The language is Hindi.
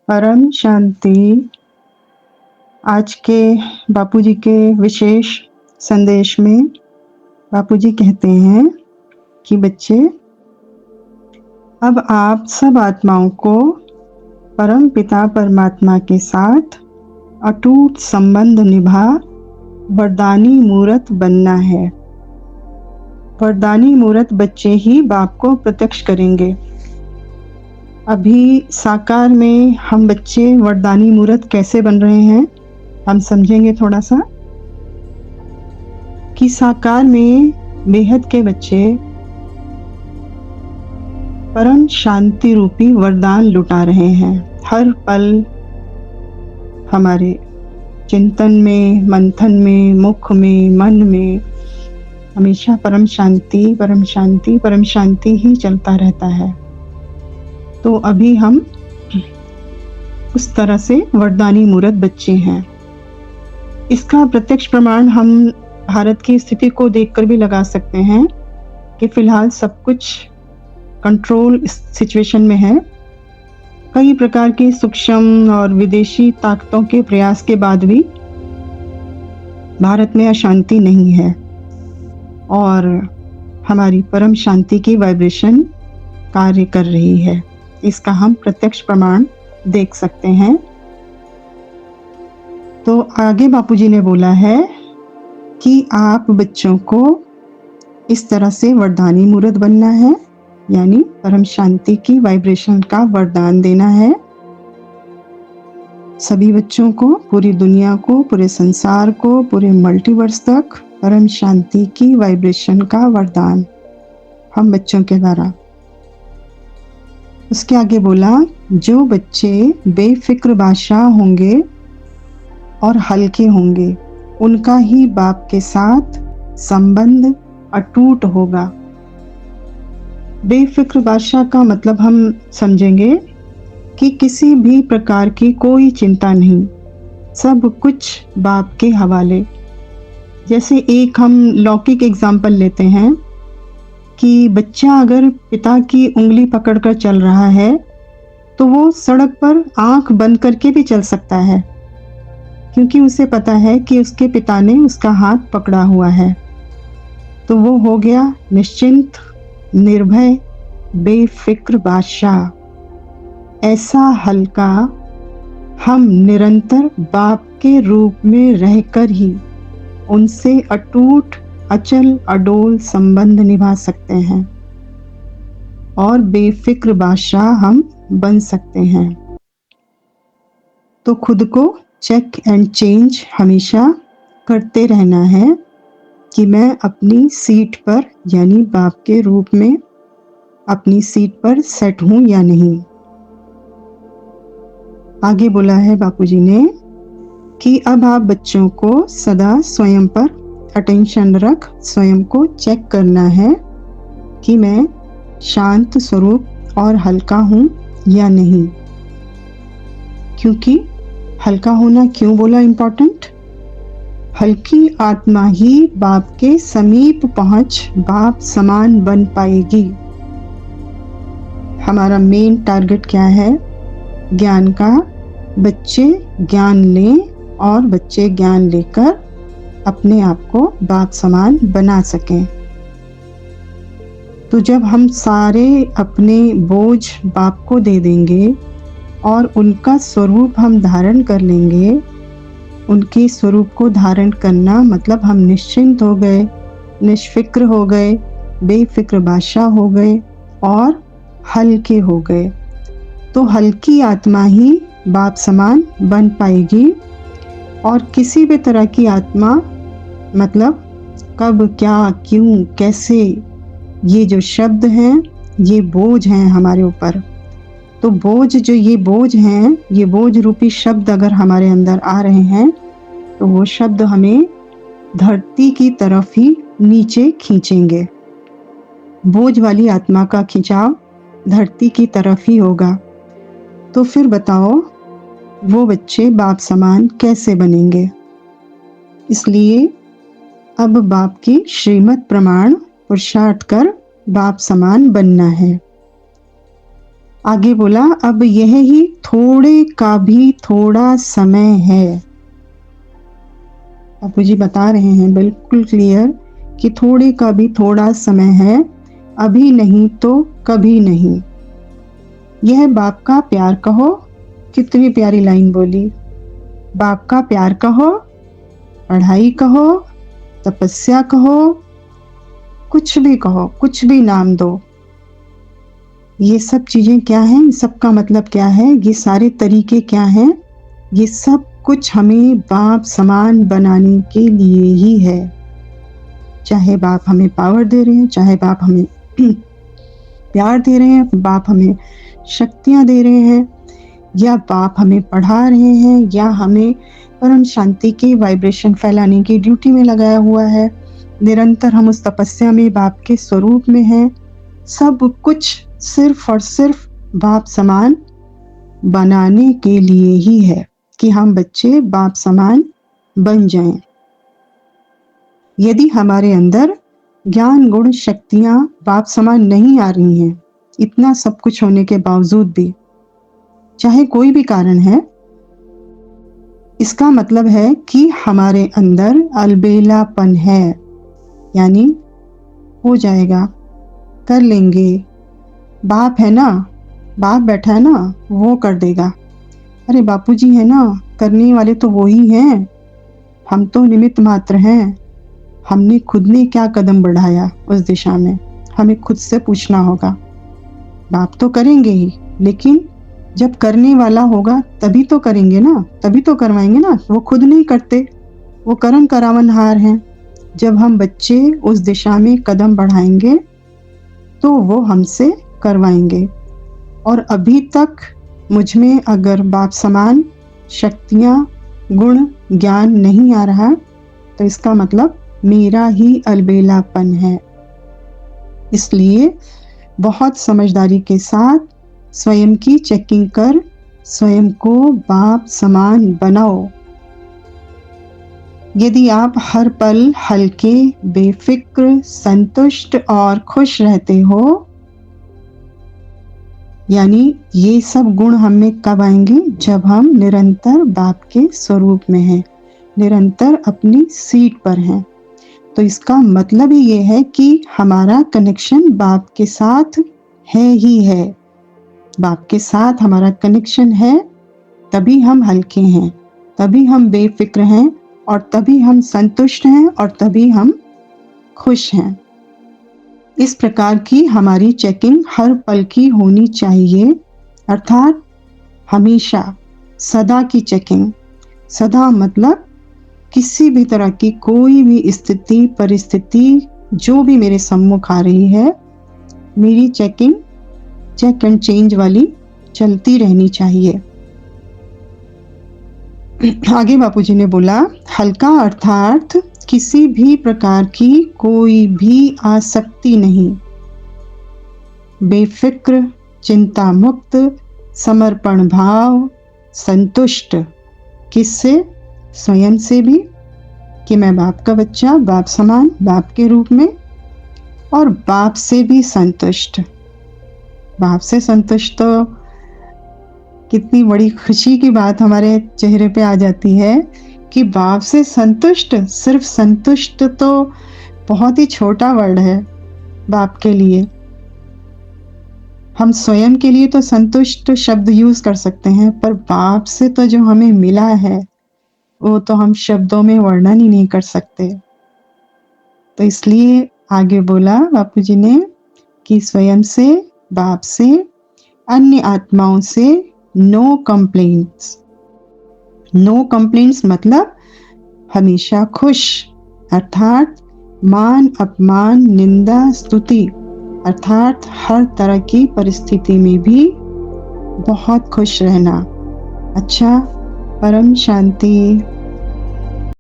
परम शांति। आज के बापूजी के विशेष संदेश में बापूजी कहते हैं कि बच्चे, अब आप सब आत्माओं को परम पिता परमात्मा के साथ अटूट संबंध निभा वरदानी मूर्त बनना है। वरदानी मूर्त बच्चे ही बाप को प्रत्यक्ष करेंगे। अभी साकार में हम बच्चे वरदानी मूर्त कैसे बन रहे हैं, हम समझेंगे थोड़ा सा कि साकार में बेहद के बच्चे परम शांति रूपी वरदान लुटा रहे हैं। हर पल हमारे चिंतन में, मंथन में, मुख में, मन में हमेशा परम शांति, परम शांति, परम शांति ही चलता रहता है। तो अभी हम उस तरह से वरदानी मूर्त बच्चे हैं। इसका प्रत्यक्ष प्रमाण हम भारत की स्थिति को देखकर भी लगा सकते हैं कि फिलहाल सब कुछ कंट्रोल सिचुएशन में है। कई प्रकार की सूक्ष्म और विदेशी ताकतों के प्रयास के बाद भी भारत में अशांति नहीं है और हमारी परम शांति की वाइब्रेशन कार्य कर रही है। इसका हम प्रत्यक्ष प्रमाण देख सकते हैं। तो आगे बापूजी ने बोला है कि आप बच्चों को इस तरह से वरदानी मूर्त बनना है, यानी परम शांति की वाइब्रेशन का वरदान देना है सभी बच्चों को, पूरी दुनिया को, पूरे संसार को, पूरे मल्टीवर्स तक परम शांति की वाइब्रेशन का वरदान हम बच्चों के द्वारा। उसके आगे बोला, जो बच्चे बेफिक्र बादशाह होंगे और हल्के होंगे, उनका ही बाप के साथ संबंध अटूट होगा। बेफिक्र बादशाह का मतलब हम समझेंगे कि किसी भी प्रकार की कोई चिंता नहीं, सब कुछ बाप के हवाले। जैसे एक हम लौकिक एग्जाम्पल लेते हैं कि बच्चा अगर पिता की उंगली पकड़कर चल रहा है तो वो सड़क पर आंख बंद करके भी चल सकता है, क्योंकि उसे पता है कि उसके पिता ने उसका हाथ पकड़ा हुआ है। तो वो हो गया निश्चिंत, निर्भय, बेफिक्र बादशाह। ऐसा हल्का हम निरंतर बाप के रूप में रहकर ही उनसे अटूट, अचल, अडोल संबंध निभा सकते हैं और बेफिक्र बादशाह हम बन सकते हैं। तो खुद को चेक एंड चेंज हमेशा करते रहना है कि मैं अपनी सीट पर, यानी बाप के रूप में अपनी सीट पर सेट हूं या नहीं। आगे बोला है बापूजी ने कि अब आप बच्चों को सदा स्वयं पर अटेंशन रख स्वयं को चेक करना है कि मैं शांत स्वरूप और हल्का हूं या नहीं। क्योंकि हल्का होना क्यों बोला इम्पोर्टेंट? हल्की आत्मा ही बाप के समीप पहुंच बाप समान बन पाएगी। हमारा मेन टारगेट क्या है? ज्ञान का। बच्चे ज्ञान लें और बच्चे ज्ञान लेकर अपने आप को बाप समान बना सकें। तो जब हम सारे अपने बोझ बाप को दे देंगे और उनका स्वरूप हम धारण कर लेंगे, उनके स्वरूप को धारण करना मतलब हम निश्चिंत हो गए, निष्फिक्र हो गए, बेफिक्र बादशाह हो गए और हल्के हो गए। तो हल्की आत्मा ही बाप समान बन पाएगी और किसी भी तरह की आत्मा, मतलब कब, क्या, क्यों, कैसे, ये जो शब्द हैं ये बोझ हैं हमारे ऊपर। तो बोझ, जो ये बोझ हैं, ये बोझ रूपी शब्द अगर हमारे अंदर आ रहे हैं तो वो शब्द हमें धरती की तरफ ही नीचे खींचेंगे। बोझ वाली आत्मा का खिंचाव धरती की तरफ ही होगा। तो फिर बताओ वो बच्चे बाप समान कैसे बनेंगे? इसलिए अब बाप की श्रीमत प्रमाण पुरुषार्थ कर बाप समान बनना है। आगे बोला, अब यह ही थोड़े का भी थोड़ा समय है। बापू जी बता रहे हैं बिल्कुल क्लियर कि थोड़े का भी थोड़ा समय है, अभी नहीं तो कभी नहीं। यह बाप का प्यार कहो, कितनी प्यारी लाइन बोली। बाप का प्यार कहो, पढ़ाई कहो, तपस्या कहो, कुछ भी कहो, कुछ भी नाम दो। ये सब चीजें क्या हैं, इन सब का मतलब क्या है, ये सारे तरीके क्या हैं, ये सब कुछ हमें बाप समान बनाने के लिए ही है। चाहे बाप हमें पावर दे रहे हैं, चाहे बाप हमें प्यार दे रहे हैं, बाप हमें शक्तियां दे रहे हैं, या बाप हमें पढ़ा रहे हैं, या हमें परम शांति की वाइब्रेशन फैलाने की ड्यूटी में लगाया हुआ है। निरंतर हम उस तपस्या में बाप के स्वरूप में हैं। सब कुछ सिर्फ और सिर्फ बाप समान बनाने के लिए ही है कि हम बच्चे बाप समान बन जाएं। यदि हमारे अंदर ज्ञान गुण शक्तियां बाप समान नहीं आ रही हैं, इतना सब कुछ होने के बावजूद भी, चाहे कोई भी कारण है, इसका मतलब है कि हमारे अंदर अलबेलापन है। यानी हो जाएगा, कर लेंगे, बाप है ना, बाप बैठा है ना, वो कर देगा। अरे बापूजी है ना, करने वाले तो वो ही हैं, हम तो निमित्त मात्र हैं। हमने खुद ने क्या कदम बढ़ाया उस दिशा में, हमें खुद से पूछना होगा। बाप तो करेंगे ही, लेकिन जब करने वाला होगा तभी तो करेंगे ना, तभी तो करवाएंगे ना। वो खुद नहीं करते, वो करम करावनहार हैं। जब हम बच्चे उस दिशा में कदम बढ़ाएंगे तो वो हमसे करवाएंगे। और अभी तक मुझ में अगर बाप समान शक्तियां, गुण, ज्ञान नहीं आ रहा, तो इसका मतलब मेरा ही अलबेलापन है। इसलिए बहुत समझदारी के साथ स्वयं की चेकिंग कर स्वयं को बाप समान बनाओ। यदि आप हर पल हल्के, बेफिक्र, संतुष्ट और खुश रहते हो, यानी ये सब गुण हम में कब आएंगे, जब हम निरंतर बाप के स्वरूप में हैं, निरंतर अपनी सीट पर हैं। तो इसका मतलब ही ये है कि हमारा कनेक्शन बाप के साथ है ही है। बाप के साथ हमारा कनेक्शन है, तभी हम हल्के हैं, तभी हम बेफिक्र हैं, और तभी हम संतुष्ट हैं, और तभी हम खुश हैं। इस प्रकार की हमारी चेकिंग हर पल की होनी चाहिए, अर्थात हमेशा सदा की चेकिंग। सदा मतलब किसी भी तरह की कोई भी स्थिति, परिस्थिति जो भी मेरे सम्मुख आ रही है, मेरी चेकिंग चेक एंड चेंज वाली चलती रहनी चाहिए। आगे बापूजी ने बोला, हल्का अर्थात किसी भी प्रकार की कोई भी आसक्ति नहीं, बेफिक्र, चिंता मुक्त, समर्पण भाव, संतुष्ट। किससे? स्वयं से भी, कि मैं बाप का बच्चा, बाप समान, बाप के रूप में, और बाप से भी संतुष्ट। बाप से संतुष्ट तो कितनी बड़ी खुशी की बात हमारे चेहरे पे आ जाती है कि बाप से संतुष्ट। सिर्फ संतुष्ट तो बहुत ही छोटा वर्ड है बाप के लिए। हम स्वयं के लिए तो संतुष्ट शब्द यूज कर सकते हैं, पर बाप से तो जो हमें मिला है वो तो हम शब्दों में वर्णन ही नहीं कर सकते। तो इसलिए आगे बोला बापूजी ने कि स्वयं से, बाप से, अन्य आत्माओं से नो कंप्लेंट्स। नो कंप्लेंट्स मतलब हमेशा खुश, अर्थात मान अपमान, निंदा, स्तुति, अर्थात हर तरह की परिस्थिति में भी बहुत खुश रहना। अच्छा, परम शांति।